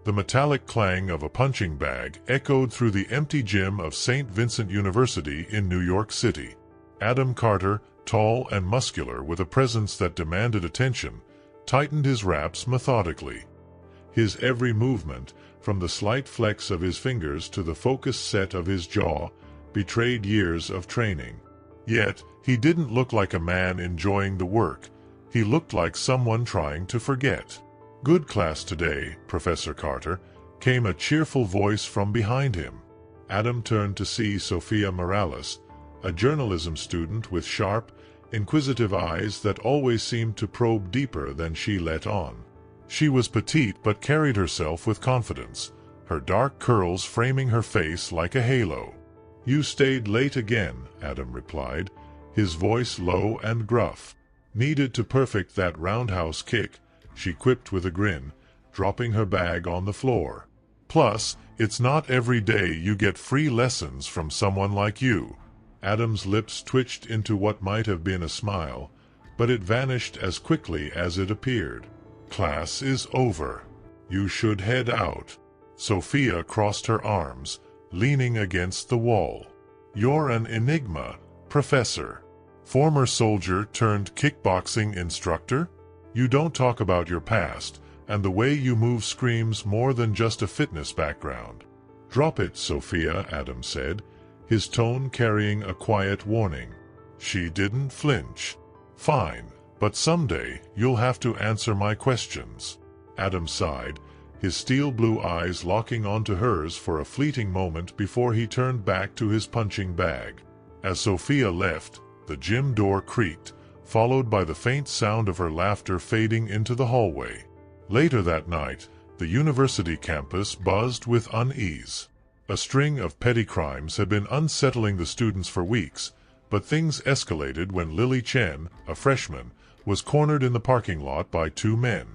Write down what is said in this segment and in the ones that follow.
The metallic clang of a punching bag echoed through the empty gym of St. Vincent University in New York City. Adam Carter, tall and muscular with a presence that demanded attention, tightened his wraps methodically. His every movement, from the slight flex of his fingers to the focused set of his jaw, betrayed years of training. Yet, he didn't look like a man enjoying the work. He looked like someone trying to forget. "Good class today, Professor Carter," came a cheerful voice from behind him. Adam turned to see Sophia Morales, a journalism student with sharp, inquisitive eyes that always seemed to probe deeper than she let on. She was petite but carried herself with confidence, her dark curls framing her face like a halo. "You stayed late again," Adam replied, his voice low and gruff. "Needed to perfect that roundhouse kick," she quipped with a grin, dropping her bag on the floor. "Plus, it's not every day you get free lessons from someone like you." Adam's lips twitched into what might have been a smile, but it vanished as quickly as it appeared. "Class is over. You should head out." Sophia crossed her arms, leaning against the wall. "You're an enigma, Professor. Former soldier turned kickboxing instructor? You don't talk about your past, and the way you move screams more than just a fitness background." "Drop it, Sophia," Adam said, his tone carrying a quiet warning. She didn't flinch. "Fine, but someday you'll have to answer my questions." Adam sighed, his steel blue eyes locking onto hers for a fleeting moment before he turned back to his punching bag. As Sophia left, the gym door creaked, followed by the faint sound of her laughter fading into the hallway. Later that night, the university campus buzzed with unease. A string of petty crimes had been unsettling the students for weeks, but things escalated when Lily Chen, a freshman, was cornered in the parking lot by two men.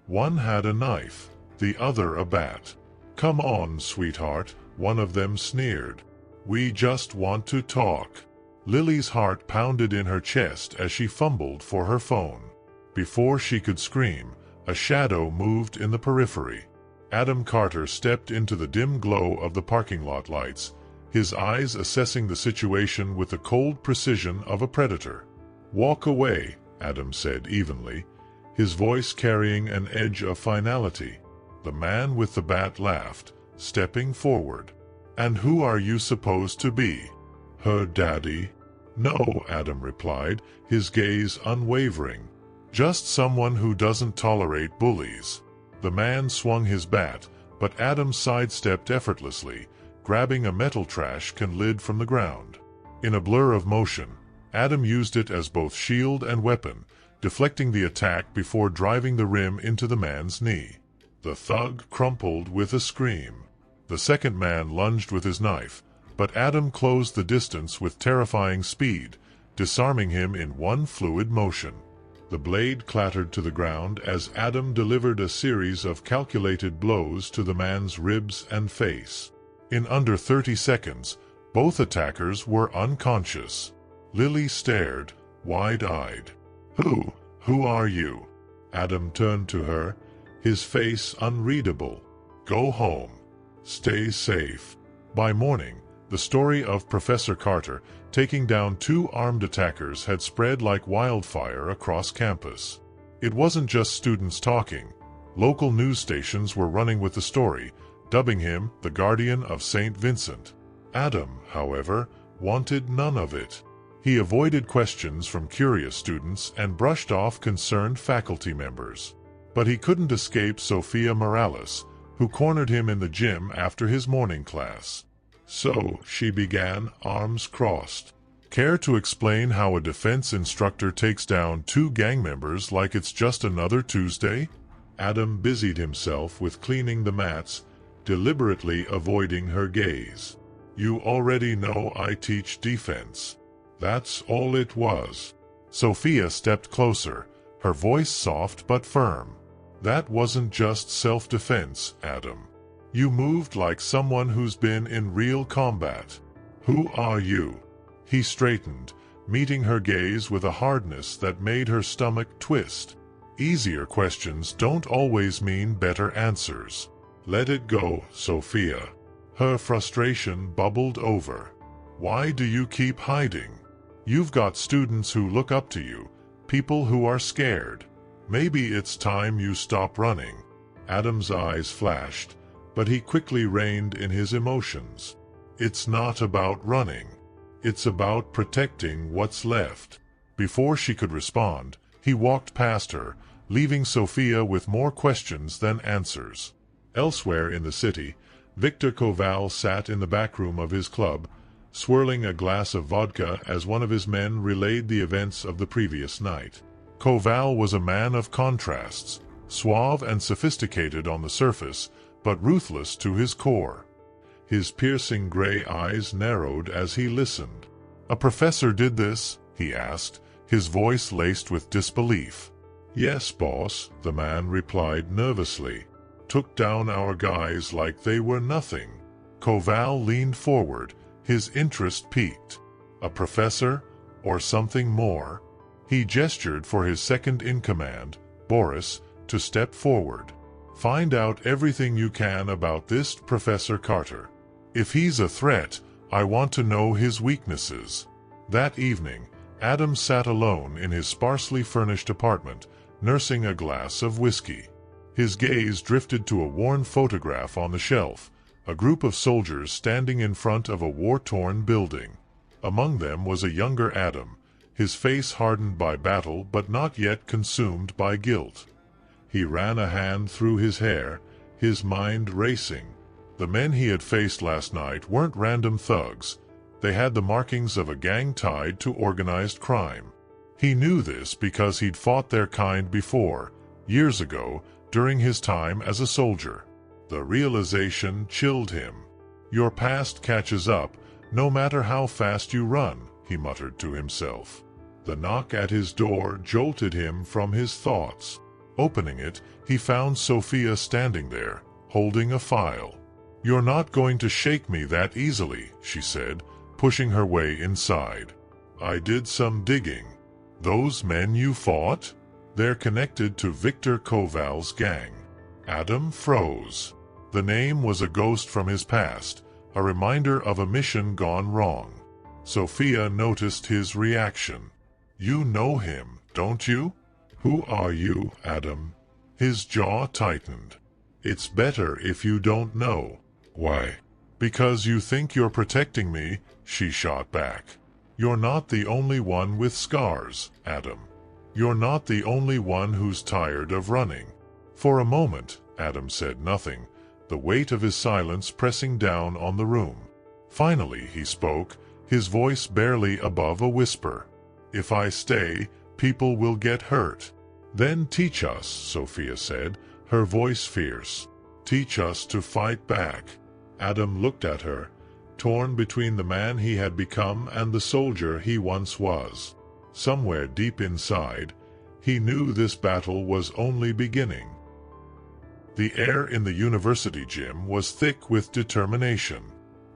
One had a knife, the other a bat. "Come on, sweetheart," one of them sneered. "We just want to talk." Lily's heart pounded in her chest as she fumbled for her phone. Before she could scream, a shadow moved in the periphery. Adam Carter stepped into the dim glow of the parking lot lights, his eyes assessing the situation with the cold precision of a predator. "Walk away," Adam said evenly, his voice carrying an edge of finality. The man with the bat laughed, stepping forward. "And who are you supposed to be? Her daddy?" "No," Adam replied, his gaze unwavering. "Just someone who doesn't tolerate bullies." The man swung his bat, but Adam sidestepped effortlessly, grabbing a metal trash can lid from the ground. In a blur of motion, Adam used it as both shield and weapon, deflecting the attack before driving the rim into the man's knee. The thug crumpled with a scream. The second man lunged with his knife, but Adam closed the distance with terrifying speed, disarming him in one fluid motion. The blade clattered to the ground as Adam delivered a series of calculated blows to the man's ribs and face. In under 30 seconds, both attackers were unconscious. Lily stared, wide-eyed. Who are you?" Adam turned to her, his face unreadable. "Go home. Stay safe." By morning, the story of Professor Carter taking down two armed attackers had spread like wildfire across campus. It wasn't just students talking. Local news stations were running with the story, dubbing him the Guardian of St. Vincent. Adam, however, wanted none of it. He avoided questions from curious students and brushed off concerned faculty members. But he couldn't escape Sophia Morales, who cornered him in the gym after his morning class. "So," she began, arms crossed. "Care to explain how a defense instructor takes down two gang members like it's just another Tuesday?" Adam busied himself with cleaning the mats, deliberately avoiding her gaze. "You already know I teach defense. That's all it was." Sophia stepped closer, her voice soft but firm. "That wasn't just self-defense, Adam. You moved like someone who's been in real combat. Who are you?" He straightened, meeting her gaze with a hardness that made her stomach twist. "Easier questions don't always mean better answers. Let it go, Sophia. Her frustration bubbled over. Why do you keep hiding? You've got students who look up to you, people who are scared. Maybe it's time you stop running. Adam's eyes flashed, but he quickly reined in his emotions. It's not about running. It's about protecting what's left. Before she could respond, he walked past her, leaving Sophia with more questions than answers. Elsewhere in the city, Victor Koval sat in the back room of his club, swirling a glass of vodka as one of his men relayed the events of the previous night. Koval was a man of contrasts, suave and sophisticated on the surface, but ruthless to his core. His piercing gray eyes narrowed as he listened. "A professor did this?" he asked, his voice laced with disbelief. "Yes, boss," the man replied nervously. "Took down our guys like they were nothing." Koval leaned forward, his interest piqued. "A professor? Or something more?" He gestured for his second-in-command, Boris, to step forward. "Find out everything you can about this Professor Carter. If he's a threat, I want to know his weaknesses." That evening, Adam sat alone in his sparsely furnished apartment, nursing a glass of whiskey. His gaze drifted to a worn photograph on the shelf, a group of soldiers standing in front of a war-torn building. Among them was a younger Adam, his face hardened by battle but not yet consumed by guilt. He ran a hand through his hair, his mind racing. The men he had faced last night weren't random thugs. They had the markings of a gang tied to organized crime. He knew this because he'd fought their kind before, years ago, during his time as a soldier. The realization chilled him. "Your past catches up, no matter how fast you run," he muttered to himself. The knock at his door jolted him from his thoughts. Opening it, he found Sophia standing there, holding a file. "You're not going to shake me that easily," she said, pushing her way inside. "I did some digging. Those men you fought? They're connected to Victor Koval's gang." Adam froze. The name was a ghost from his past, a reminder of a mission gone wrong. Sophia noticed his reaction. "You know him, don't you?" "Who are you, Adam?" His jaw tightened. "It's better if you don't know." "Why?" "Because you think you're protecting me," she shot back. "You're not the only one with scars, Adam. You're not the only one who's tired of running." For a moment, Adam said nothing, the weight of his silence pressing down on the room. Finally he spoke, his voice barely above a whisper. "If I stay, people will get hurt." "Then teach us," Sophia said, her voice fierce. "Teach us to fight back." Adam looked at her, torn between the man he had become and the soldier he once was. Somewhere deep inside, he knew this battle was only beginning. The air in the university gym was thick with determination.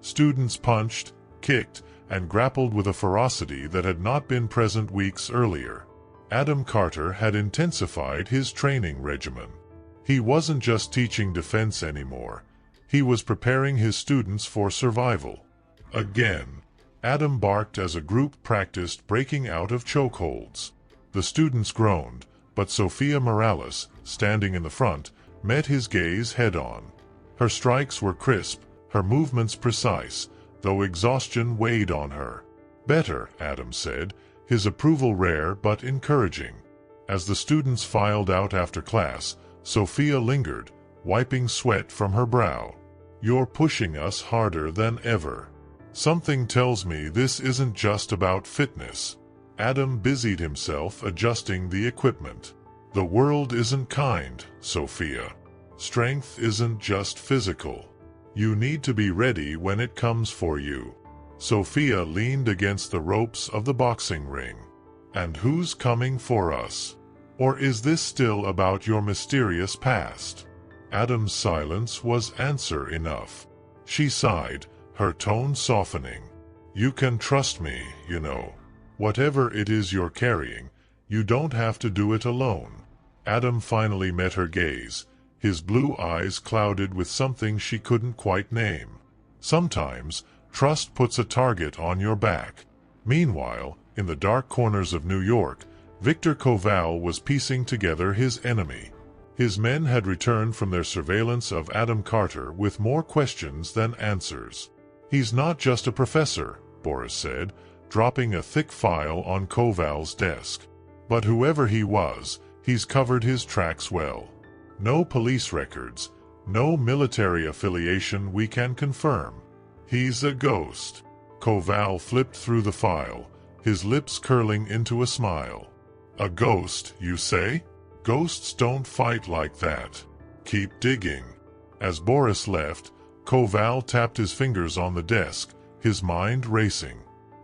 Students punched, kicked, and grappled with a ferocity that had not been present weeks earlier. Adam Carter had intensified his training regimen. He wasn't just teaching defense anymore. He was preparing his students for survival. Again, Adam barked as a group practiced breaking out of chokeholds. The students groaned, but Sophia Morales, standing in the front, met his gaze head-on. Her strikes were crisp, her movements precise, though exhaustion weighed on her. "Better," Adam said, his approval rare but encouraging. As the students filed out after class, Sophia lingered, wiping sweat from her brow. "You're pushing us harder than ever. Something tells me this isn't just about fitness." Adam busied himself adjusting the equipment. "The world isn't kind, Sophia. Strength isn't just physical. You need to be ready when it comes for you." Sophia leaned against the ropes of the boxing ring. "And who's coming for us? Or is this still about your mysterious past?" Adam's silence was answer enough. She sighed, her tone softening. "You can trust me, you know. Whatever it is you're carrying, you don't have to do it alone." Adam finally met her gaze, his blue eyes clouded with something she couldn't quite name. Sometimes, trust puts a target on your back. Meanwhile, in the dark corners of New York, Victor Koval was piecing together his enemy. His men had returned from their surveillance of Adam Carter with more questions than answers. "He's not just a professor," Boris said, dropping a thick file on Koval's desk. "But whoever he was, he's covered his tracks well. No police records, no military affiliation we can confirm. He's a ghost." Koval flipped through the file, his lips curling into a smile. "A ghost, you say? Ghosts don't fight like that. Keep digging." As Boris left, Koval tapped his fingers on the desk, his mind racing.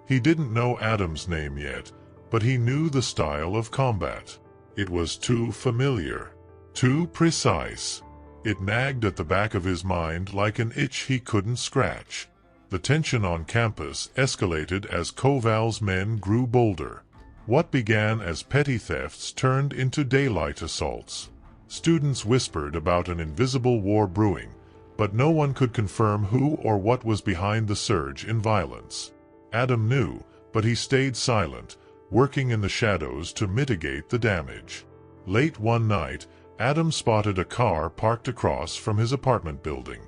He didn't know Adam's name yet, but he knew the style of combat. It was too familiar, too precise. It nagged at the back of his mind like an itch he couldn't scratch. The tension on campus escalated as Koval's men grew bolder. What began as petty thefts turned into daylight assaults. Students whispered about an invisible war brewing, but no one could confirm who or what was behind the surge in violence. Adam knew, but he stayed silent, working in the shadows to mitigate the damage. Late one night, Adam spotted a car parked across from his apartment building.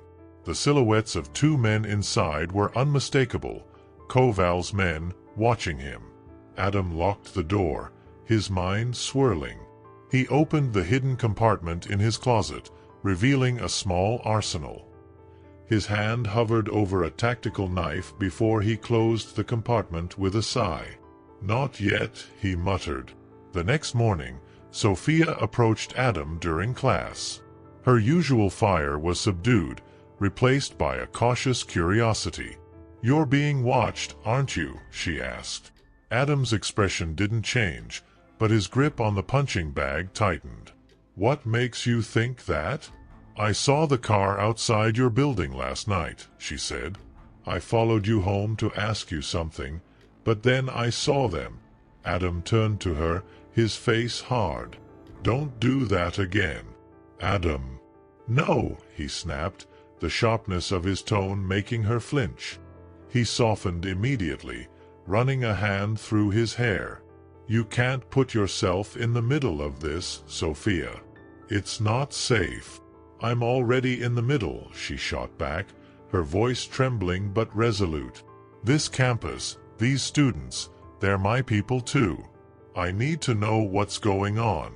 The silhouettes of two men inside were unmistakable, Koval's men, watching him. Adam locked the door, his mind swirling. He opened the hidden compartment in his closet, revealing a small arsenal. His hand hovered over a tactical knife before he closed the compartment with a sigh. "Not yet," he muttered. The next morning, Sophia approached Adam during class. Her usual fire was subdued, replaced by a cautious curiosity. "You're being watched, aren't you?" she asked. Adam's expression didn't change, but his grip on the punching bag tightened. "What makes you think that?" "I saw the car outside your building last night," she said. "I followed you home to ask you something, but then I saw them." Adam turned to her, his face hard. "Don't do that again." "Adam." "No," he snapped, the sharpness of his tone making her flinch. He softened immediately, running a hand through his hair. "You can't put yourself in the middle of this, Sophia. It's not safe." "I'm already in the middle," she shot back, her voice trembling but resolute. "This campus, these students, they're my people too. I need to know what's going on."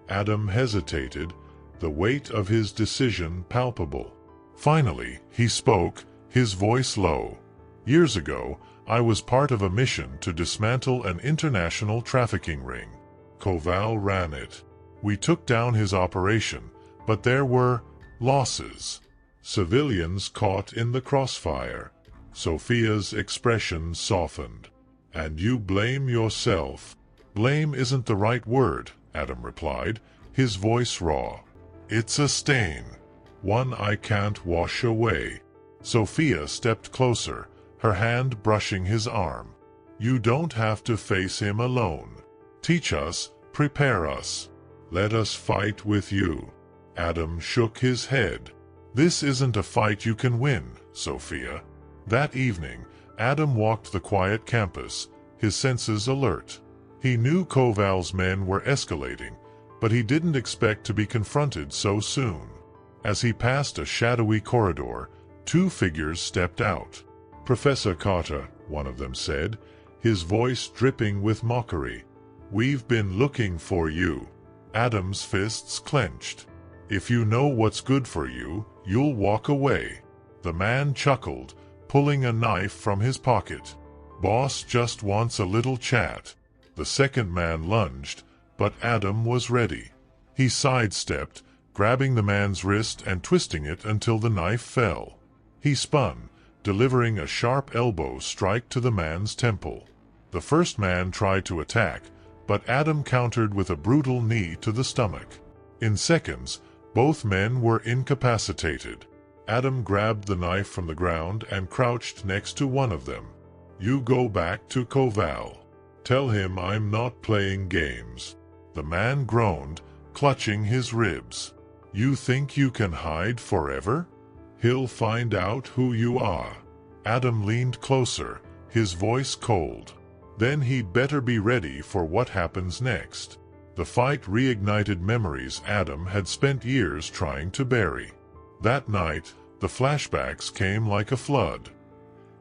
Adam hesitated, the weight of his decision palpable. Finally, he spoke, his voice low. "Years ago, I was part of a mission to dismantle an international trafficking ring. Koval ran it. We took down his operation, but there were losses. Civilians caught in the crossfire." Sophia's expression softened. "And you blame yourself." "Blame isn't the right word," Adam replied, his voice raw. "It's a stain. One I can't wash away." Sophia stepped closer, her hand brushing his arm. "You don't have to face him alone. Teach us, prepare us. Let us fight with you." Adam shook his head. "This isn't a fight you can win, Sophia." That evening, Adam walked the quiet campus, his senses alert. He knew Koval's men were escalating, but he didn't expect to be confronted so soon. As he passed a shadowy corridor, two figures stepped out. "Professor Carter," one of them said, his voice dripping with mockery. "We've been looking for you." Adam's fists clenched. "If you know what's good for you, you'll walk away." The man chuckled, pulling a knife from his pocket. "Boss just wants a little chat." The second man lunged, but Adam was ready. He sidestepped, grabbing the man's wrist and twisting it until the knife fell. He spun, delivering a sharp elbow strike to the man's temple. The first man tried to attack, but Adam countered with a brutal knee to the stomach. In seconds, both men were incapacitated. Adam grabbed the knife from the ground and crouched next to one of them. "You go back to Koval. Tell him I'm not playing games." The man groaned, clutching his ribs. You think you can hide forever? He'll find out who you are. Adam leaned closer, his voice cold. Then he'd better be ready for what happens next. The fight reignited memories Adam had spent years trying to bury. That night, the flashbacks came like a flood.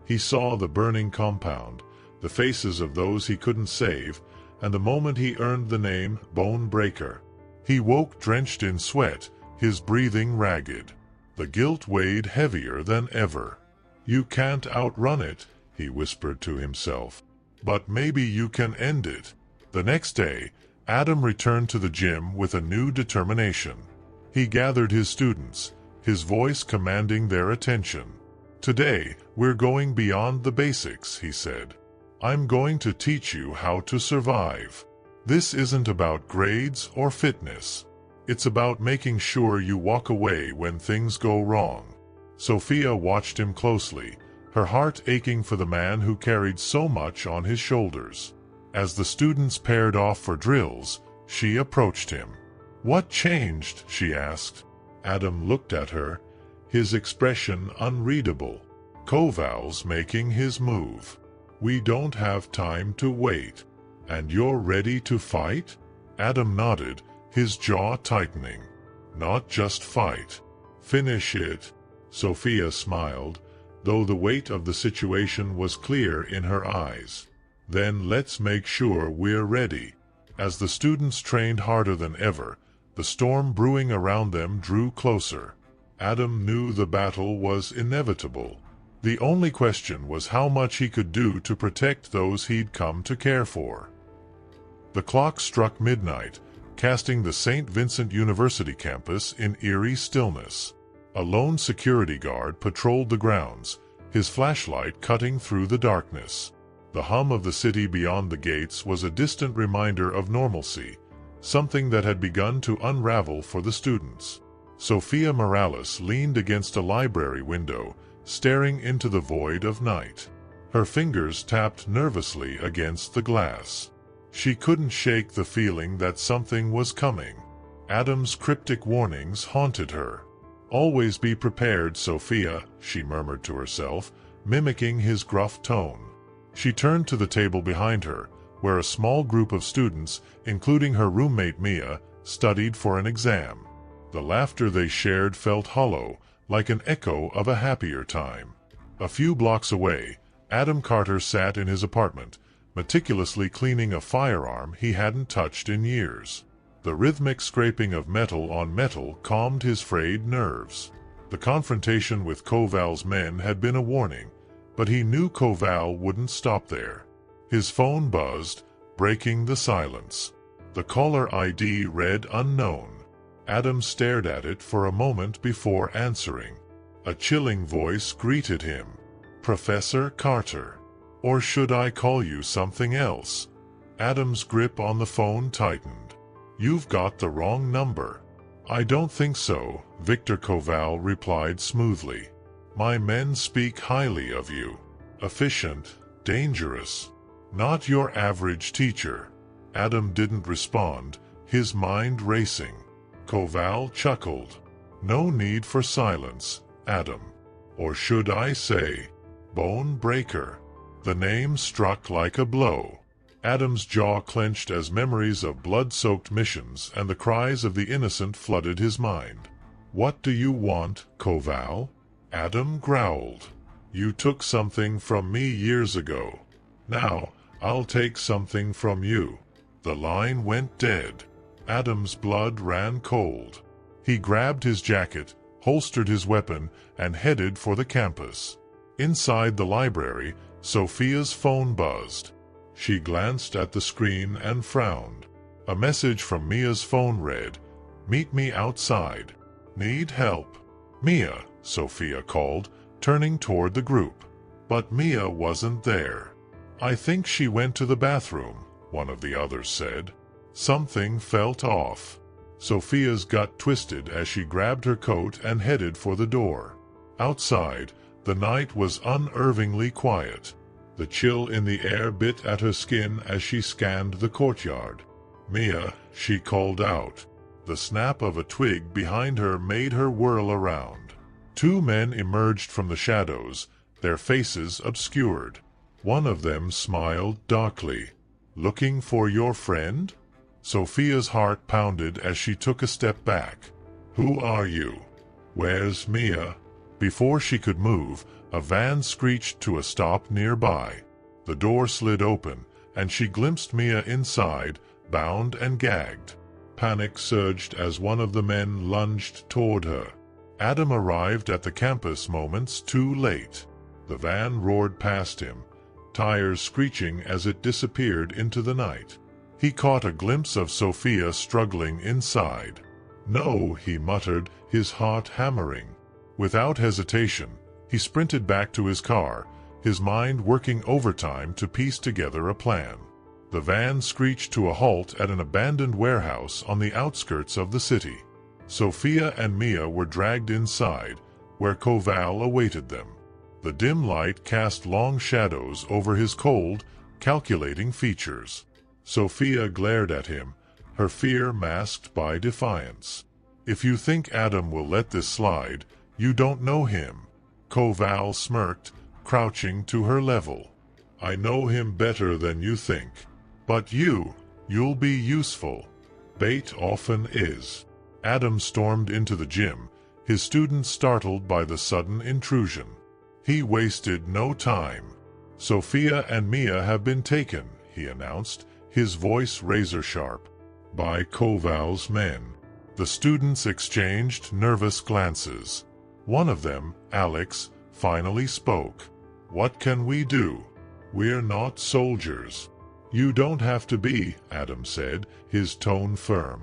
He saw the burning compound, the faces of those he couldn't save, and the moment he earned the name Bone Breaker. He woke drenched in sweat, his breathing ragged. The guilt weighed heavier than ever. You can't outrun it, he whispered to himself. But maybe you can end it. The next day, Adam returned to the gym with a new determination. He gathered his students, his voice commanding their attention. Today, we're going beyond the basics, he said. I'm going to teach you how to survive. This isn't about grades or fitness. It's about making sure you walk away when things go wrong. Sophia watched him closely, her heart aching for the man who carried so much on his shoulders. As the students paired off for drills, she approached him. What changed? She asked. Adam looked at her, his expression unreadable. Koval's making his move. We don't have time to wait. And you're ready to fight? Adam nodded, his jaw tightening. Not just fight. Finish it. Sophia smiled, though the weight of the situation was clear in her eyes. Then let's make sure we're ready. As the students trained harder than ever, the storm brewing around them drew closer. Adam knew the battle was inevitable. The only question was how much he could do to protect those he'd come to care for. The clock struck midnight, casting the St. Vincent University campus in eerie stillness. A lone security guard patrolled the grounds, his flashlight cutting through the darkness. The hum of the city beyond the gates was a distant reminder of normalcy, something that had begun to unravel for the students. Sophia Morales leaned against a library window, staring into the void of night. Her fingers tapped nervously against the glass. She couldn't shake the feeling that something was coming. Adam's cryptic warnings haunted her. Always be prepared, Sophia, she murmured to herself, mimicking his gruff tone. She turned to the table behind her, where a small group of students, including her roommate Mia, studied for an exam. The laughter they shared felt hollow, like an echo of a happier time. A few blocks away, Adam Carter sat in his apartment, meticulously cleaning a firearm he hadn't touched in years. The rhythmic scraping of metal on metal calmed his frayed nerves. The confrontation with Koval's men had been a warning, but he knew Koval wouldn't stop there. His phone buzzed, breaking the silence. The caller ID read unknown. Adam stared at it for a moment before answering. A chilling voice greeted him. Professor Carter. Or should I call you something else? Adam's grip on the phone tightened. You've got the wrong number. I don't think so, Victor Koval replied smoothly. My men speak highly of you. Efficient, dangerous. Not your average teacher. Adam didn't respond, his mind racing. Koval chuckled. No need for silence, Adam. Or should I say, Bone Breaker. The name struck like a blow. Adam's jaw clenched as memories of blood-soaked missions and the cries of the innocent flooded his mind. What do you want, Koval? Adam growled. You took something from me years ago. Now, I'll take something from you. The line went dead. Adam's blood ran cold. He grabbed his jacket, holstered his weapon, and headed for the campus. Inside the library, Sophia's phone buzzed. She glanced at the screen and frowned. A message from Mia's phone read, Meet me outside. Need help? Mia, Sophia called, turning toward the group. But Mia wasn't there. I think she went to the bathroom, one of the others said. Something felt off. Sophia's gut twisted as she grabbed her coat and headed for the door. Outside, the night was unnervingly quiet. The chill in the air bit at her skin as she scanned the courtyard. Mia, she called out. The snap of a twig behind her made her whirl around. Two men emerged from the shadows, their faces obscured. One of them smiled darkly. "Looking for your friend?" Sophia's heart pounded as she took a step back. "Who are you? Where's Mia?" Before she could move, a van screeched to a stop nearby. The door slid open, and she glimpsed Mia inside, bound and gagged. Panic surged as one of the men lunged toward her. Adam arrived at the campus moments too late. The van roared past him, tires screeching as it disappeared into the night. He caught a glimpse of Sophia struggling inside. "No," he muttered, his heart hammering. Without hesitation, he sprinted back to his car, his mind working overtime to piece together a plan. The van screeched to a halt at an abandoned warehouse on the outskirts of the city. Sophia and Mia were dragged inside, where Koval awaited them. The dim light cast long shadows over his cold, calculating features. Sophia glared at him, her fear masked by defiance. "If you think Adam will let this slide, you don't know him." Koval smirked, crouching to her level. "I know him better than you think. But you'll be useful. Bait often is." Adam stormed into the gym, his students startled by the sudden intrusion. He wasted no time. "Sophia and Mia have been taken," he announced, his voice razor-sharp, "by Koval's men." The students exchanged nervous glances. One of them, Alex, finally spoke. "What can we do? We're not soldiers." "You don't have to be," Adam said, his tone firm.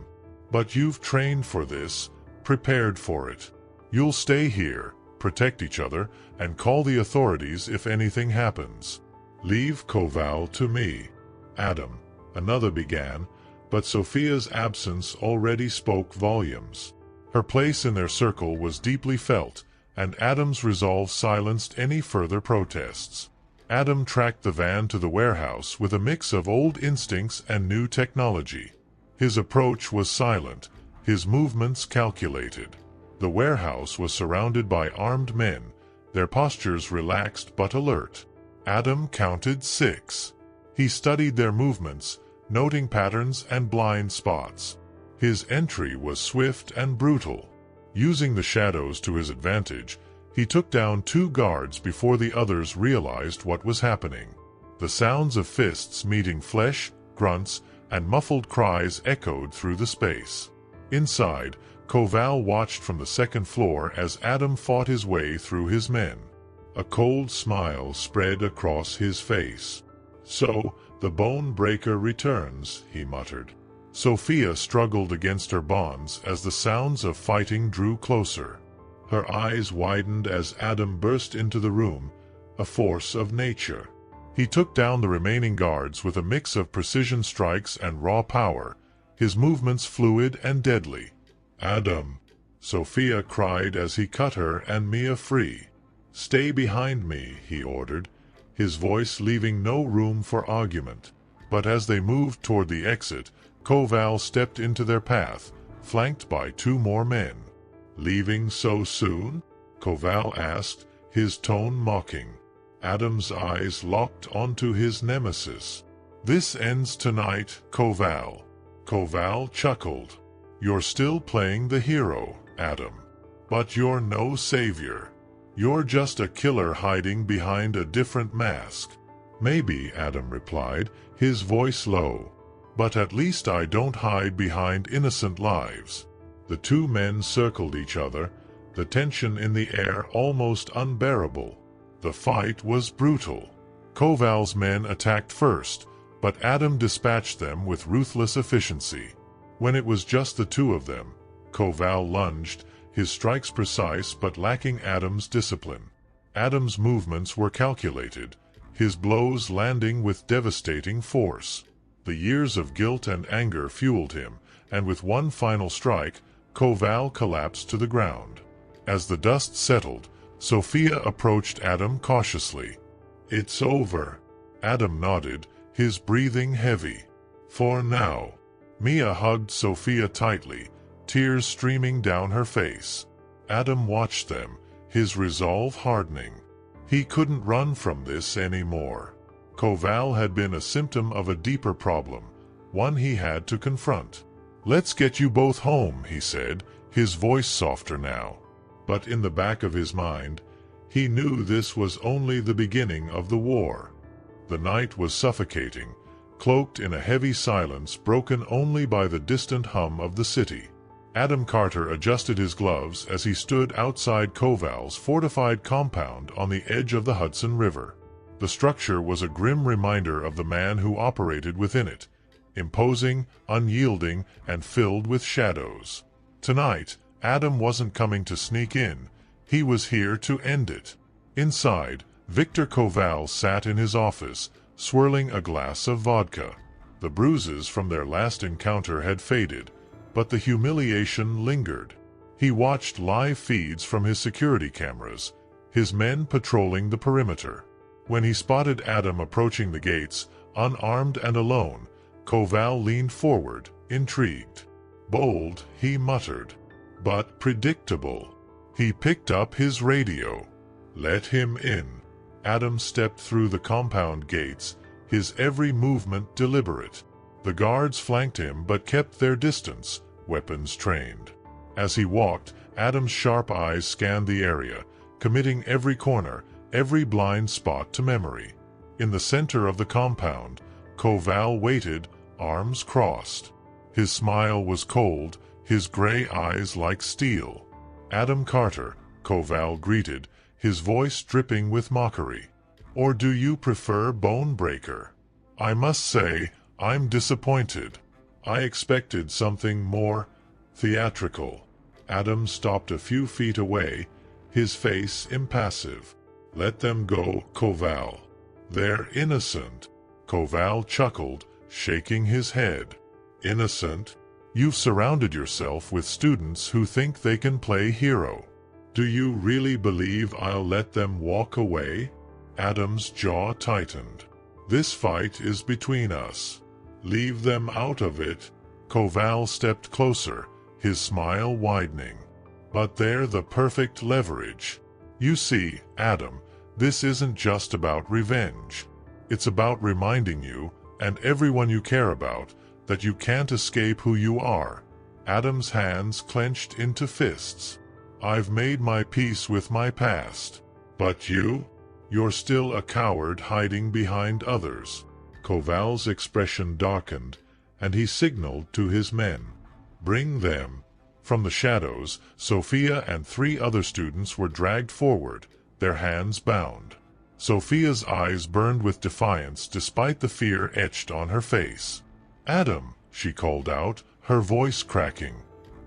"But you've trained for this, prepared for it. You'll stay here, protect each other, and call the authorities if anything happens. Leave Koval to me." "Adam," another began, but Sophia's absence already spoke volumes. Her place in their circle was deeply felt, and Adam's resolve silenced any further protests. Adam tracked the van to the warehouse with a mix of old instincts and new technology. His approach was silent, his movements calculated. The warehouse was surrounded by armed men, their postures relaxed but alert. Adam counted 6. He studied their movements, noting patterns and blind spots. His entry was swift and brutal. Using the shadows to his advantage, he took down 2 guards before the others realized what was happening. The sounds of fists meeting flesh, grunts, and muffled cries echoed through the space. Inside, Koval watched from the second floor as Adam fought his way through his men. A cold smile spread across his face. "So, the bone breaker returns," he muttered. Sophia struggled against her bonds as the sounds of fighting drew closer. Her eyes widened as Adam burst into the room, a force of nature. He took down the remaining guards with a mix of precision strikes and raw power, his movements fluid and deadly. "Adam!" Sophia cried as he cut her and Mia free. "Stay behind me," he ordered, his voice leaving no room for argument. But as they moved toward the exit, Koval stepped into their path, flanked by 2 more men. "Leaving so soon?" Koval asked, his tone mocking. Adam's eyes locked onto his nemesis. "This ends tonight, Koval." Koval chuckled. "You're still playing the hero, Adam. But you're no savior. You're just a killer hiding behind a different mask." "Maybe," Adam replied, his voice low. "But at least I don't hide behind innocent lives." The 2 men circled each other, the tension in the air almost unbearable. The fight was brutal. Koval's men attacked first, but Adam dispatched them with ruthless efficiency. When it was just the 2 of them, Koval lunged, his strikes precise but lacking Adam's discipline. Adam's movements were calculated, his blows landing with devastating force. The years of guilt and anger fueled him, and with one final strike, Koval collapsed to the ground. As the dust settled, Sophia approached Adam cautiously. "It's over." Adam nodded, his breathing heavy. "For now." Mia hugged Sophia tightly, tears streaming down her face. Adam watched them, his resolve hardening. He couldn't run from this anymore. Koval had been a symptom of a deeper problem, one he had to confront. "Let's get you both home," he said, his voice softer now. But in the back of his mind, he knew this was only the beginning of the war. The night was suffocating, cloaked in a heavy silence broken only by the distant hum of the city. Adam Carter adjusted his gloves as he stood outside Koval's fortified compound on the edge of the Hudson River. The structure was a grim reminder of the man who operated within it, imposing, unyielding, and filled with shadows. Tonight, Adam wasn't coming to sneak in. He was here to end it. Inside, Victor Koval sat in his office, swirling a glass of vodka. The bruises from their last encounter had faded, but the humiliation lingered. He watched live feeds from his security cameras, his men patrolling the perimeter. When he spotted Adam approaching the gates, unarmed and alone, Koval leaned forward, intrigued. "Bold," he muttered, "but predictable." He picked up his radio. "Let him in." Adam stepped through the compound gates, his every movement deliberate. The guards flanked him but kept their distance, weapons trained. As he walked, Adam's sharp eyes scanned the area, committing every corner, every blind spot to memory. In the center of the compound, Koval waited, arms crossed. His smile was cold, his gray eyes like steel. "Adam Carter," Koval greeted, his voice dripping with mockery. "Or do you prefer Bone Breaker? I must say, I'm disappointed. I expected something more theatrical." Adam stopped a few feet away, his face impassive. "Let them go, Koval. They're innocent." Koval chuckled, shaking his head. "Innocent? You've surrounded yourself with students who think they can play hero. Do you really believe I'll let them walk away?" Adam's jaw tightened. "This fight is between us. Leave them out of it." Koval stepped closer, his smile widening. "But they're the perfect leverage. You see, Adam, this isn't just about revenge. It's about reminding you, and everyone you care about, that you can't escape who you are." Adam's hands clenched into fists. "I've made my peace with my past. But you? You're still a coward hiding behind others." Koval's expression darkened, and he signaled to his men. "Bring them." From the shadows, Sophia and 3 other students were dragged forward, their hands bound. Sophia's eyes burned with defiance despite the fear etched on her face. "Adam," she called out, her voice cracking.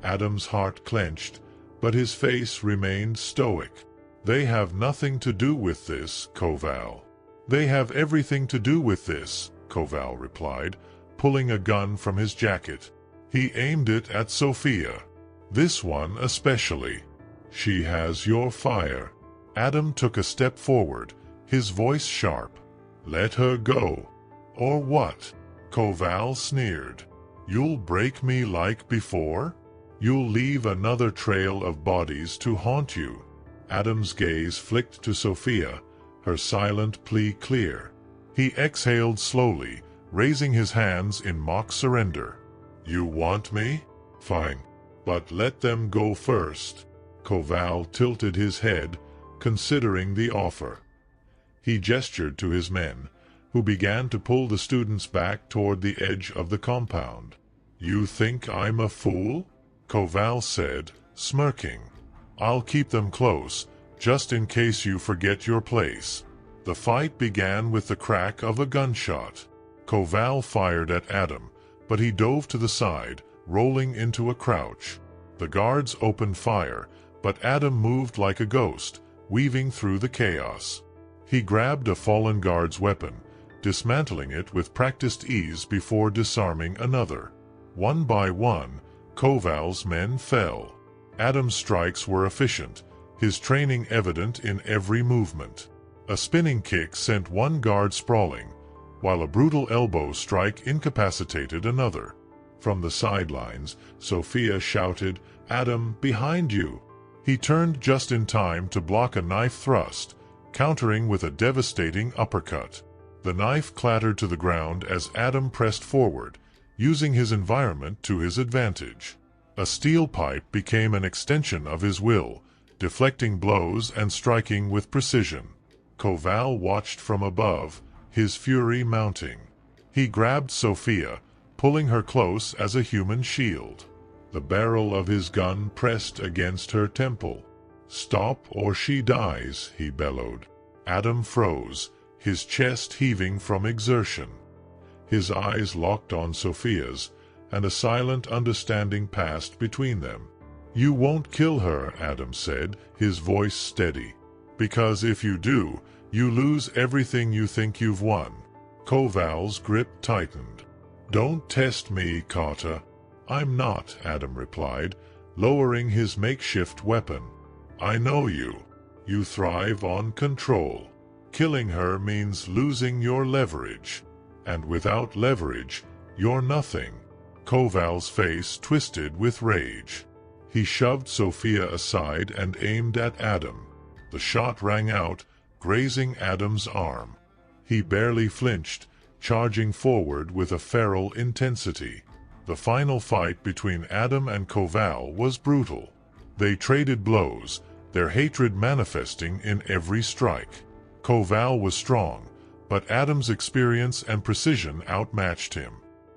Adam's heart clenched, but his face remained stoic. "They have nothing to do with this, Koval." "They have everything to do with this," Koval replied, pulling a gun from his jacket. He aimed it at Sophia. "This one especially. She has your fire." Adam took a step forward, his voice sharp. "Let her go." "Or what?" Koval sneered. "You'll break me like before? You'll leave another trail of bodies to haunt you?" Adam's gaze flicked to Sophia, her silent plea clear. He exhaled slowly, raising his hands in mock surrender. "You want me? Fine. But let them go first." Koval tilted his head, considering the offer. He gestured to his men, who began to pull the students back toward the edge of the compound. "You think I'm a fool?" Koval said, smirking. "I'll keep them close, just in case you forget your place." The fight began with the crack of a gunshot. Koval fired at Adam, but he dove to the side, rolling into a crouch. The guards opened fire, but Adam moved like a ghost, weaving through the chaos. He grabbed a fallen guard's weapon, dismantling it with practiced ease before disarming another. One by one, Koval's men fell. Adam's strikes were efficient, his training evident in every movement. A spinning kick sent one guard sprawling, while a brutal elbow strike incapacitated another. From the sidelines, Sophia shouted, "Adam, behind you!" He turned just in time to block a knife thrust, countering with a devastating uppercut. The knife clattered to the ground as Adam pressed forward, using his environment to his advantage. A steel pipe became an extension of his will, deflecting blows and striking with precision. Koval watched from above, his fury mounting. He grabbed Sophia, pulling her close as a human shield. The barrel of his gun pressed against her temple. "Stop or she dies," he bellowed. Adam froze, his chest heaving from exertion. His eyes locked on Sophia's, and a silent understanding passed between them. "You won't kill her," Adam said, his voice steady. "Because if you do, you lose everything you think you've won." Koval's grip tightened. "Don't test me, Carter." "I'm not," Adam replied, lowering his makeshift weapon. "I know you. You thrive on control. Killing her means losing your leverage. And without leverage, you're nothing." Koval's face twisted with rage. He shoved Sophia aside and aimed at Adam. The shot rang out, grazing Adam's arm. He barely flinched, charging forward with a feral intensity. The final fight between Adam and Koval was brutal. They traded blows, their hatred manifesting in every strike. Koval was strong, but Adam's experience and precision outmatched him.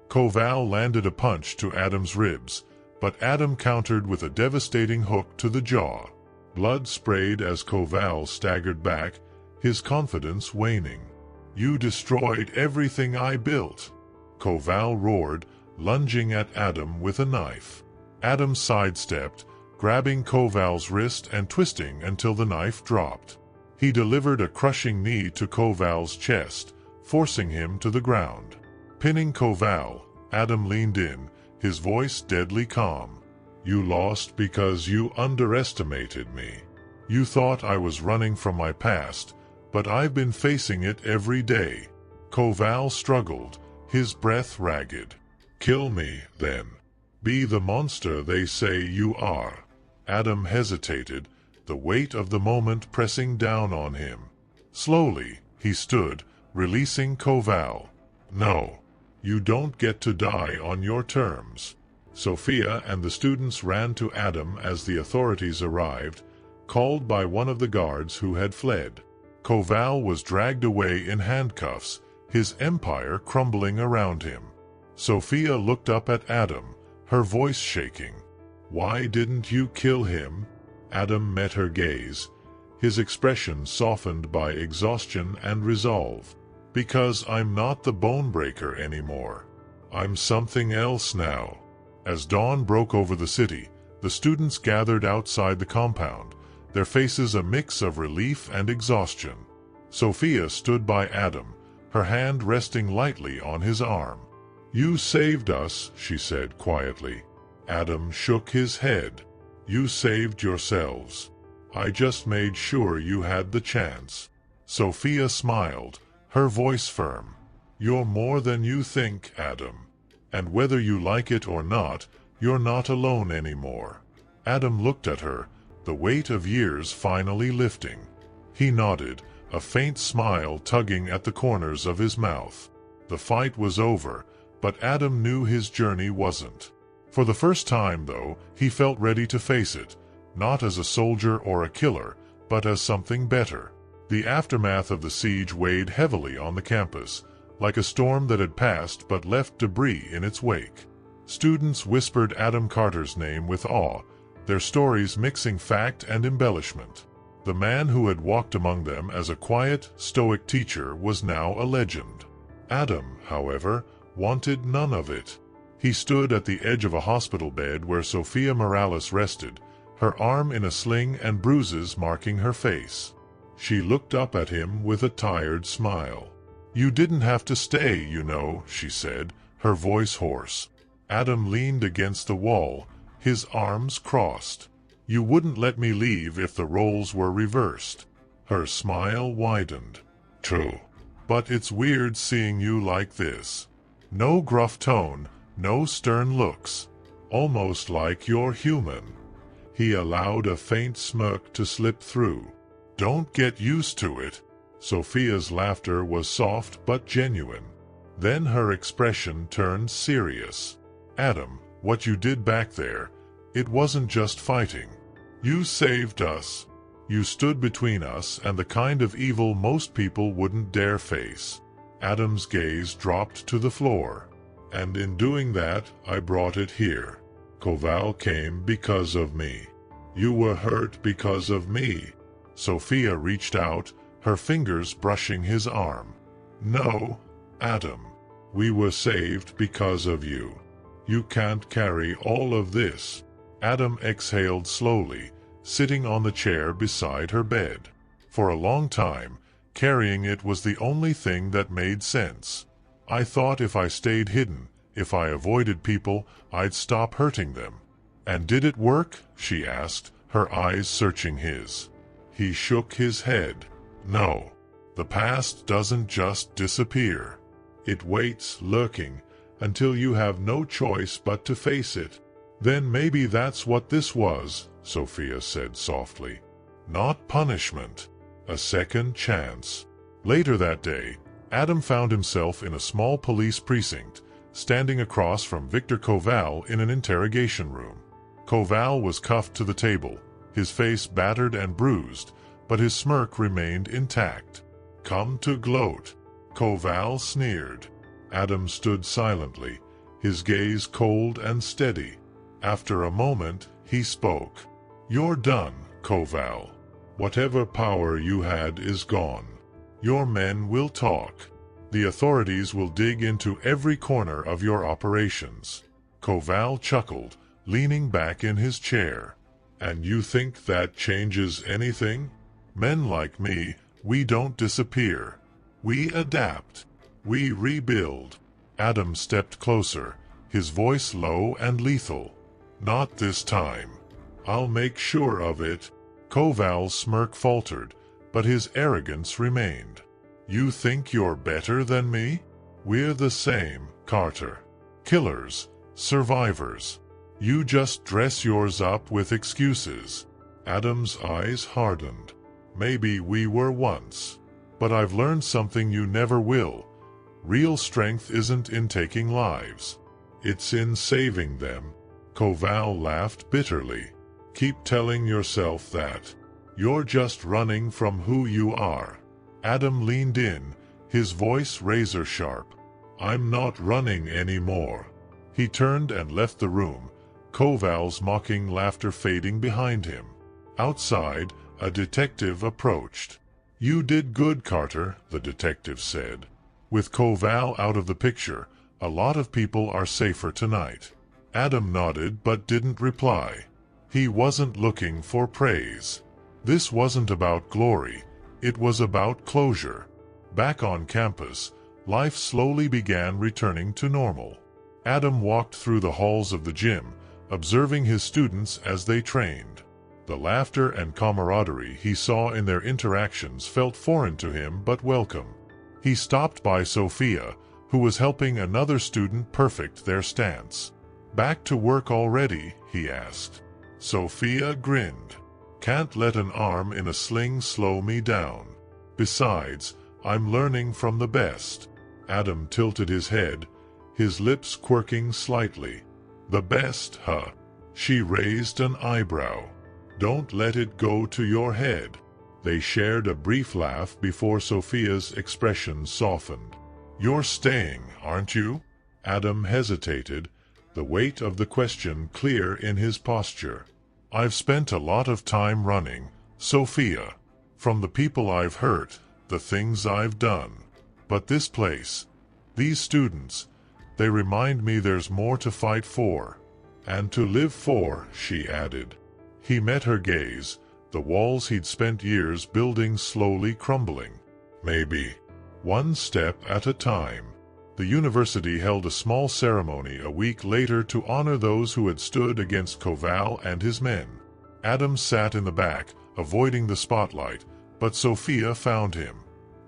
Koval landed a punch to Adam's ribs, but Adam countered with a devastating hook to the jaw. Blood sprayed as Koval staggered back, his confidence waning. "You destroyed everything I built," Koval roared, lunging at Adam with a knife. Adam sidestepped, grabbing Koval's wrist and twisting until the knife dropped. He delivered a crushing knee to Koval's chest, forcing him to the ground. Pinning Koval, Adam leaned in, his voice deadly calm. "You lost because you underestimated me. You thought I was running from my past, but I've been facing it every day." Koval struggled, his breath ragged. "Kill me, then. Be the monster they say you are." Adam hesitated, the weight of the moment pressing down on him. Slowly, he stood, releasing Koval. "No. You don't get to die on your terms." Sophia and the students ran to Adam as the authorities arrived, called by one of the guards who had fled. Koval was dragged away in handcuffs, his empire crumbling around him. Sophia looked up at Adam, her voice shaking. "Why didn't you kill him?" Adam met her gaze, his expression softened by exhaustion and resolve. "Because I'm not the Bonebreaker anymore. I'm something else now." As dawn broke over the city, the students gathered outside the compound, their faces a mix of relief and exhaustion. Sophia stood by Adam, her hand resting lightly on his arm. "You saved us," she said quietly. Adam shook his head. "You saved yourselves. I just made sure you had the chance." Sophia smiled, her voice firm. "You're more than you think, Adam. And whether you like it or not, you're not alone anymore." Adam looked at her, the weight of years finally lifting. He nodded, a faint smile tugging at the corners of his mouth. The fight was over, but Adam knew his journey wasn't. For the first time, though, he felt ready to face it, not as a soldier or a killer, but as something better. The aftermath of the siege weighed heavily on the campus, like a storm that had passed but left debris in its wake. Students whispered Adam Carter's name with awe, their stories mixing fact and embellishment. The man who had walked among them as a quiet, stoic teacher was now a legend. Adam, however, wanted none of it. He stood at the edge of a hospital bed where Sophia Morales rested, her arm in a sling and bruises marking her face. She looked up at him with a tired smile. "You didn't have to stay, you know," she said, her voice hoarse. Adam leaned against the wall, his arms crossed. "You wouldn't let me leave if the roles were reversed." Her smile widened. "True. But it's weird seeing you like this." No gruff tone, No stern looks. Almost like you're human. He allowed a faint smirk to slip through. Don't get used to it. Sophia's laughter was soft but genuine. Then her expression turned serious. Adam, what you did back there, it wasn't just fighting. You saved us. You stood between us and the kind of evil most people wouldn't dare face. Adam's gaze dropped to the floor. And in doing that, I brought it here. Koval came because of me. You were hurt because of me. Sophia reached out, her fingers brushing his arm. No, Adam. We were saved because of you. You can't carry all of this. Adam exhaled slowly, sitting on the chair beside her bed. For a long time, carrying it was the only thing that made sense. I thought if I stayed hidden, if I avoided people, I'd stop hurting them. And did it work? She asked, her eyes searching his. He shook his head. No. The past doesn't just disappear. It waits, lurking, until you have no choice but to face it. Then maybe that's what this was, Sophia said softly. Not punishment. A second chance. Later that day, Adam found himself in a small police precinct, standing across from Victor Koval in an interrogation room. Koval was cuffed to the table, his face battered and bruised, but his smirk remained intact. Come to gloat. Koval sneered. Adam stood silently, his gaze cold and steady. After a moment, he spoke. You're done, Koval. Whatever power you had is gone. Your men will talk. The authorities will dig into every corner of your operations. Koval chuckled, leaning back in his chair. And you think that changes anything? Men like me, we don't disappear. We adapt. We rebuild. Adam stepped closer, his voice low and lethal. Not this time. I'll make sure of it. Koval's smirk faltered, but his arrogance remained. You think you're better than me? We're the same, Carter. Killers, survivors. You just dress yours up with excuses. Adam's eyes hardened. Maybe we were once. But I've learned something you never will. Real strength isn't in taking lives. It's in saving them. Koval laughed bitterly. Keep telling yourself that. You're just running from who you are. Adam leaned in, his voice razor-sharp. I'm not running anymore. He turned and left the room, Koval's mocking laughter fading behind him. Outside, a detective approached. You did good, Carter, the detective said. With Koval out of the picture, a lot of people are safer tonight. Adam nodded but didn't reply. He wasn't looking for praise. This wasn't about glory, it was about closure. Back on campus, life slowly began returning to normal. Adam walked through the halls of the gym, observing his students as they trained. The laughter and camaraderie he saw in their interactions felt foreign to him but welcome. He stopped by Sophia, who was helping another student perfect their stance. Back to work already? He asked. Sophia grinned. Can't let an arm in a sling slow me down. Besides, I'm learning from the best. Adam tilted his head, his lips quirking slightly. The best, huh? She raised an eyebrow. Don't let it go to your head. They shared a brief laugh before Sophia's expression softened. You're staying, aren't you? Adam hesitated, the weight of the question clear in his posture. I've spent a lot of time running, Sophia. From the people I've hurt, the things I've done. But this place, these students, they remind me there's more to fight for. And to live for, she added. He met her gaze, the walls he'd spent years building slowly crumbling. Maybe. One step at a time. The university held a small ceremony a week later to honor those who had stood against Koval and his men. Adam sat in the back, avoiding the spotlight, but Sophia found him.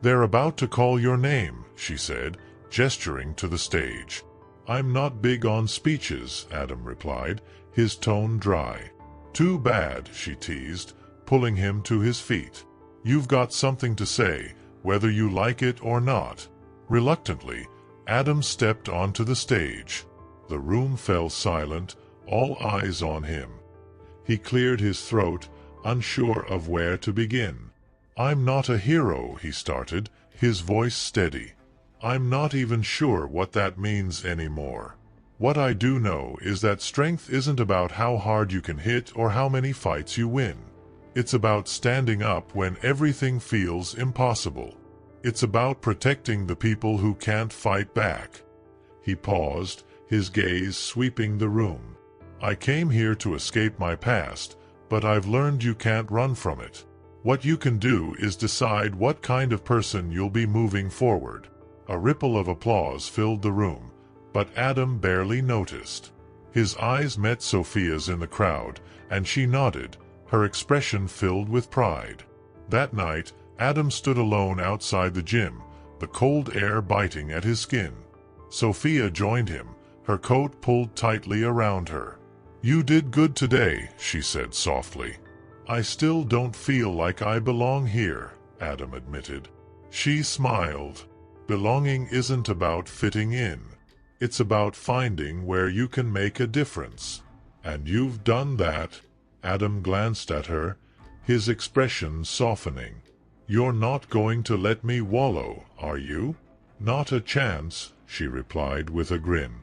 They're about to call your name, she said, gesturing to the stage. I'm not big on speeches, Adam replied, his tone dry. Too bad, she teased, pulling him to his feet. You've got something to say, whether you like it or not. Reluctantly, Adam stepped onto the stage. The room fell silent, all eyes on him. He cleared his throat, unsure of where to begin. I'm not a hero, he started, his voice steady. I'm not even sure what that means anymore. What I do know is that strength isn't about how hard you can hit or how many fights you win. It's about standing up when everything feels impossible. It's about protecting the people who can't fight back. He paused, his gaze sweeping the room. I came here to escape my past, but I've learned you can't run from it. What you can do is decide what kind of person you'll be moving forward. A ripple of applause filled the room, but Adam barely noticed. His eyes met Sophia's in the crowd, and she nodded, her expression filled with pride. That night, Adam stood alone outside the gym, the cold air biting at his skin. Sophia joined him, her coat pulled tightly around her. You did good today, she said softly. I still don't feel like I belong here, Adam admitted. She smiled. Belonging isn't about fitting in. It's about finding where you can make a difference. And you've done that. Adam glanced at her, his expression softening. You're not going to let me wallow, are you? Not a chance, she replied with a grin.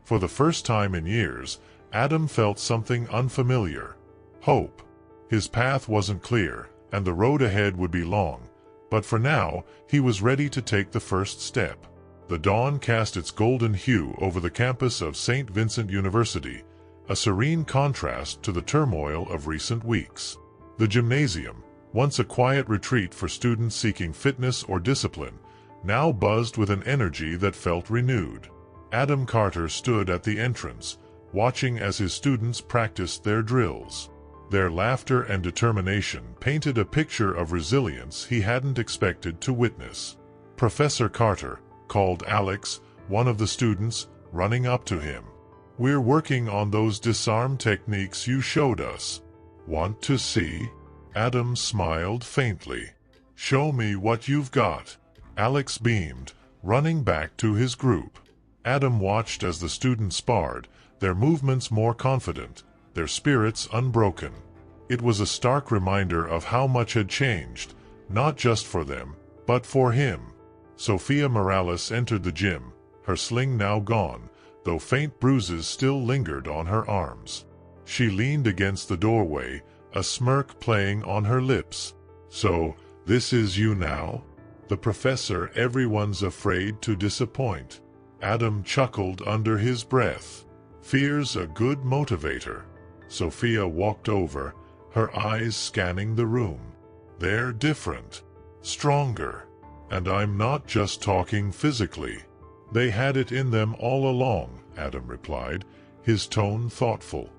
For the first time in years, Adam felt something unfamiliar. Hope. His path wasn't clear, and the road ahead would be long, but for now, he was ready to take the first step. The dawn cast its golden hue over the campus of St. Vincent University, a serene contrast to the turmoil of recent weeks. The gymnasium, once a quiet retreat for students seeking fitness or discipline, now buzzed with an energy that felt renewed. Adam Carter stood at the entrance, watching as his students practiced their drills. Their laughter and determination painted a picture of resilience he hadn't expected to witness. Professor Carter, called Alex, one of the students, running up to him. We're working on those disarm techniques you showed us. Want to see? Adam smiled faintly. Show me what you've got. Alex beamed, running back to his group. Adam watched as the students sparred, their movements more confident, their spirits unbroken. It was a stark reminder of how much had changed, not just for them, but for him. Sophia Morales entered the gym, her sling now gone, though faint bruises still lingered on her arms. She leaned against the doorway, a smirk playing on her lips. So, this is you now? The professor everyone's afraid to disappoint. Adam chuckled under his breath. Fear's a good motivator. Sophia walked over, her eyes scanning the room. They're different. Stronger. And I'm not just talking physically. They had it in them all along, Adam replied, his tone thoughtful.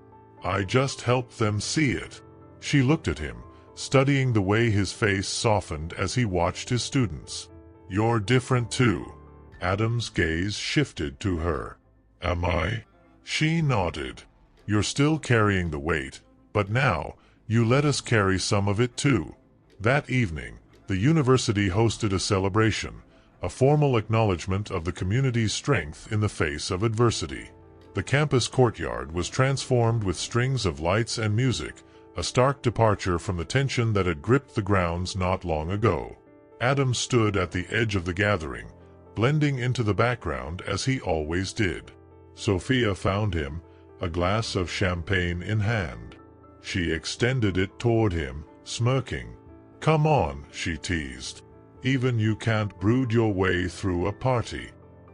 I just helped them see it. She looked at him, studying the way his face softened as he watched his students. You're different too. Adam's gaze shifted to her. Am I? She nodded. You're still carrying the weight, but now, you let us carry some of it too. That evening, the university hosted a celebration, a formal acknowledgement of the community's strength in the face of adversity. The campus courtyard was transformed with strings of lights and music, a stark departure from the tension that had gripped the grounds not long ago. Adam stood at the edge of the gathering, blending into the background as he always did. Sophia found him, a glass of champagne in hand. She extended it toward him, smirking. Come on, she teased. Even you can't brood your way through a party.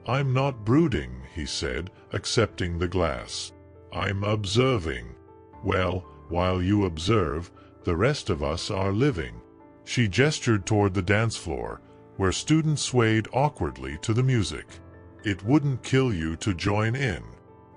I'm not brooding, he said, accepting the glass. I'm observing. Well, while you observe, the rest of us are living. She gestured toward the dance floor, where students swayed awkwardly to the music. It wouldn't kill you to join in.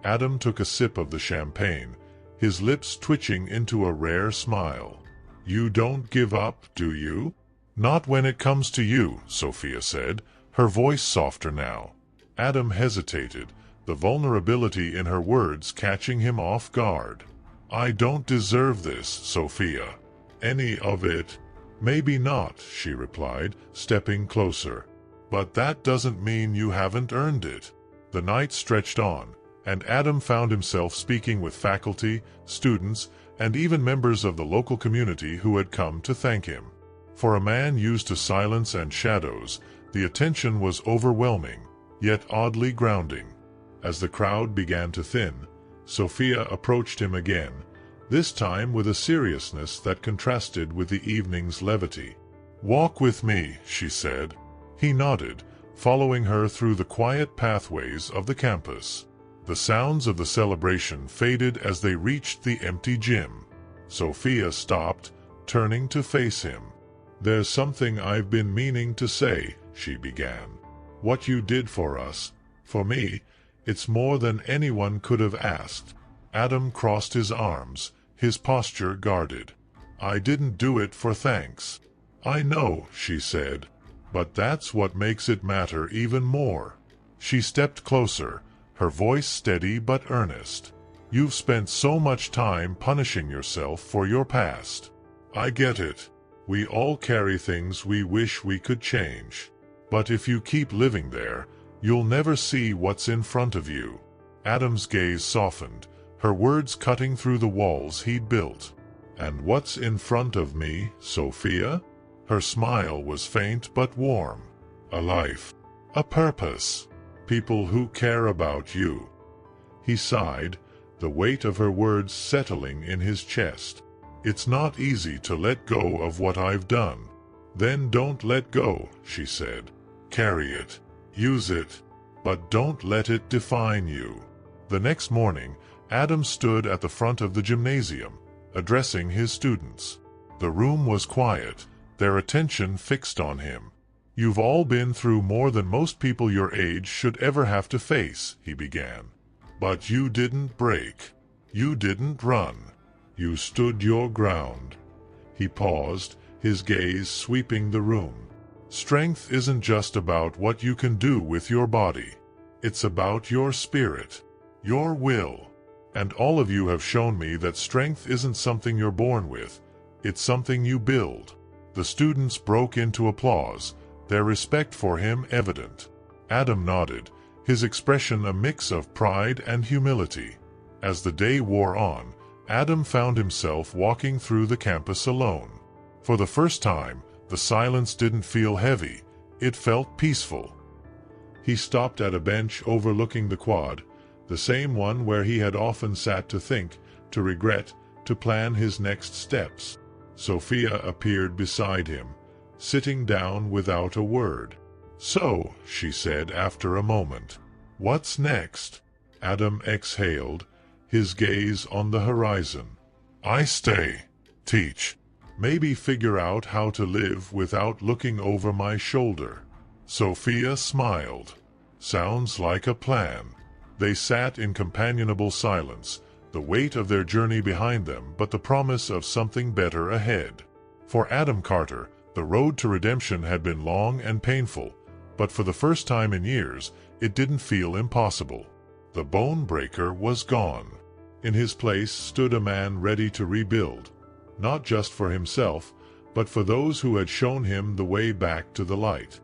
Adam took a sip of the champagne, his lips twitching into a rare smile. You don't give up, do you? Not when it comes to you, Sophia said, her voice softer now. Adam hesitated, the vulnerability in her words catching him off guard. "I don't deserve this, Sophia." "Any of it?" "Maybe not," she replied, stepping closer. "But that doesn't mean you haven't earned it." The night stretched on, and Adam found himself speaking with faculty, students, and even members of the local community who had come to thank him. For a man used to silence and shadows, the attention was overwhelming, yet oddly grounding. As the crowd began to thin, Sophia approached him again, this time with a seriousness that contrasted with the evening's levity. "Walk with me," she said. He nodded, following her through the quiet pathways of the campus. The sounds of the celebration faded as they reached the empty gym. Sophia stopped, turning to face him. "There's something I've been meaning to say," she began. "What you did for us, for me, it's more than anyone could have asked." Adam crossed his arms, his posture guarded. "I didn't do it for thanks." "I know," she said, "but that's what makes it matter even more." She stepped closer, her voice steady but earnest. "You've spent so much time punishing yourself for your past. I get it. We all carry things we wish we could change. But if you keep living there, you'll never see what's in front of you." Adam's gaze softened, her words cutting through the walls he'd built. "And what's in front of me, Sophia?" Her smile was faint but warm. "A life. A purpose. People who care about you." He sighed, the weight of her words settling in his chest. "It's not easy to let go of what I've done." "Then don't let go," she said. "Carry it. Use it. But don't let it define you." The next morning, Adam stood at the front of the gymnasium, addressing his students. The room was quiet, their attention fixed on him. "You've all been through more than most people your age should ever have to face," he began. "But you didn't break. You didn't run. You stood your ground." He paused, his gaze sweeping the room. "Strength isn't just about what you can do with your body. It's about your spirit, your will. And all of you have shown me that strength isn't something you're born with, it's something you build." The students broke into applause, their respect for him evident. Adam nodded, his expression a mix of pride and humility. As the day wore on, Adam found himself walking through the campus alone. For the first time, the silence didn't feel heavy, it felt peaceful. He stopped at a bench overlooking the quad, the same one where he had often sat to think, to regret, to plan his next steps. Sophia appeared beside him, sitting down without a word. "So," she said after a moment, "what's next?" Adam exhaled, his gaze on the horizon. "I stay, teach, maybe figure out how to live without looking over my shoulder." Sophia smiled. "Sounds like a plan." They sat in companionable silence, the weight of their journey behind them but the promise of something better ahead. For Adam Carter, the road to redemption had been long and painful, but for the first time in years, it didn't feel impossible. The bone breaker was gone. In his place stood a man ready to rebuild, not just for himself, but for those who had shown him the way back to the light.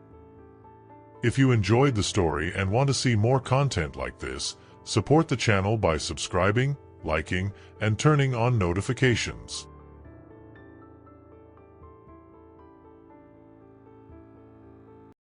If you enjoyed the story and want to see more content like this, support the channel by subscribing, liking, and turning on notifications.